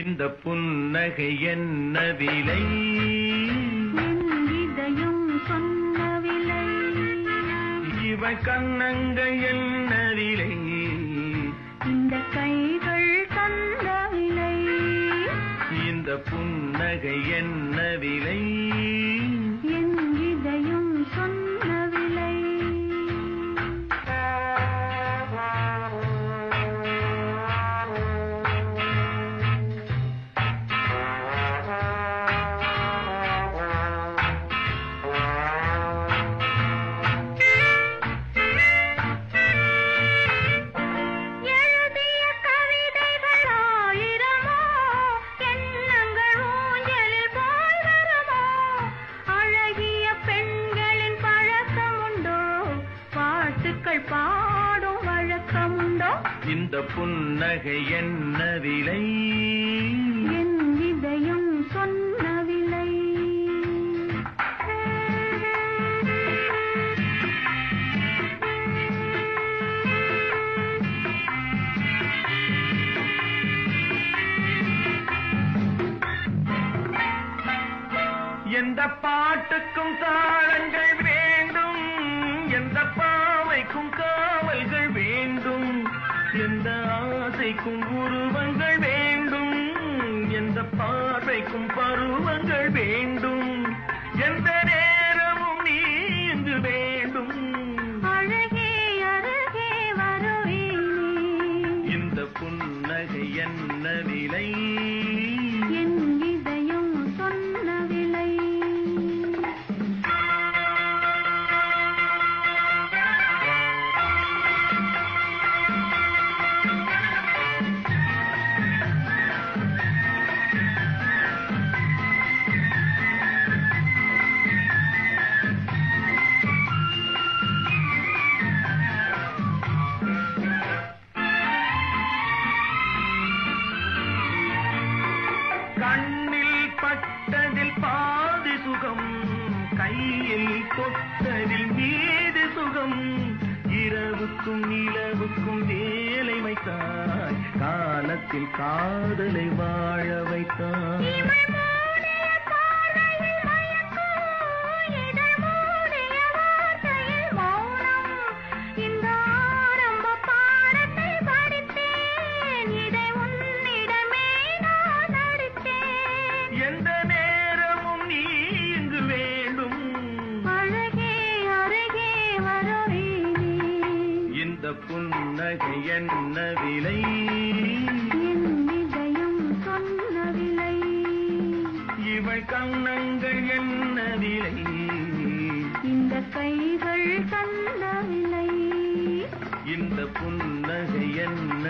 இந்த புன்னகை என்ன விலை? என் இதயம் சொன்ன விலை. இவ கண்ணங்கள் என்ன விலை? இந்த கைகள் தந்த விலை. இந்த புன்னகை என்ன விலை? என் இதயம் சொன்ன விலை. பாடும் வழக்கமுண்டோ? இந்த புன்னகை என்ன விலை? என் இதயம் சொன்ன விலை. எந்த பாட்டுக்கும் தாளங்கள் வேண்டும், எந்த பாவைக்கும் காவல்கள் வேண்டும், எந்த ஆசைக்கும் உருவங்கள் வேண்டும், எந்த பார்வைக்கும் பருவங்கள் வேண்டும், எந்த நேரமும் நீ இங்கு வேண்டும். அழகே அருகே வருவேனே. இந்த புன்னகை என்ன விலை? என் இதயம் சொன்ன விலை. கண்ணில் பட்டதில் பாதி சுகம், கையில் தொட்டதில் மீது சுகம், இரவுக்கும் நிலவுக்கும் வேலை வைத்தாய், காலத்தில் காதலை வாழ வைத்தாய். எந்த நேரமும் நீ இங்கு வேண்டும். அழகே அருகே வருவேனே. இந்த புன்னகை என்ன விலை? என் இதயம் சொன்ன விலை. இவள் கண்ணங்கள் என்ன விலை? இந்த கைகள் தந்த விலை. இந்த புன்னகை என்ன